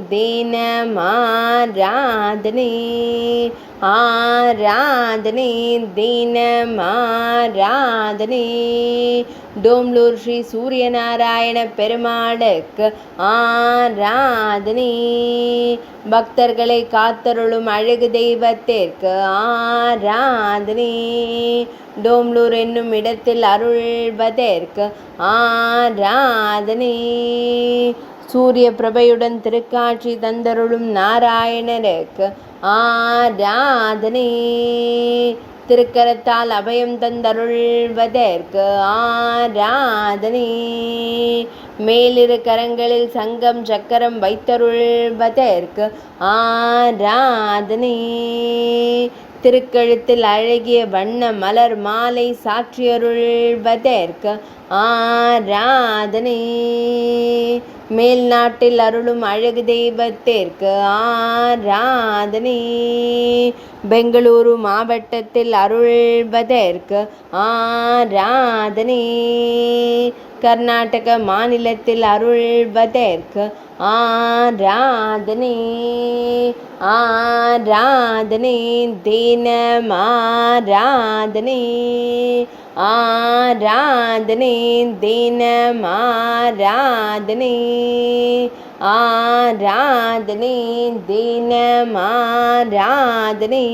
தினம் ஆராதனை, ஆராதனை தினம் ஆராதனை. டோம்லூர் ஸ்ரீ சூரியநாராயண பெருமாளுக்கு ஆராதனை. பக்தர்களை காத்தருளும் அழகு தெய்வத்திற்கு ஆராதனை. டோம்லூர் என்னும் இடத்தில் அருள்வதற்கு ஆராதனை. சூரிய பிரபையுடன் திருக்காட்சி தந்தருளும் நாராயணருக்கு ஆராதனை. திருக்கரத்தால் அபயம் தந்தருள்வதற்கு ஆராதனை. மேலிரு கரங்களில் சங்கம் சக்கரம் வைத்தருள்வதற்கு ஆராதனை. திருக்கழுத்தில் அழகிய வண்ண மலர் மாலை சாற்றியருள்வதற்கு ஆராதனை. மேல் நாட்டில் அருளும் அழகு தெய்வத்திற்கு ஆராதனை. பெங்களூரு மாவட்டத்தில் அருள்வதற்கு ஆராதனை. கர்நாடக மாநிலத்தில் அருள்வதற்கு ஆராதனை. ஆராதனை தினம் ஆராதனை, ஆராதனை தினம் ஆராதனை, ஆராதனை தினம் ஆராதனை.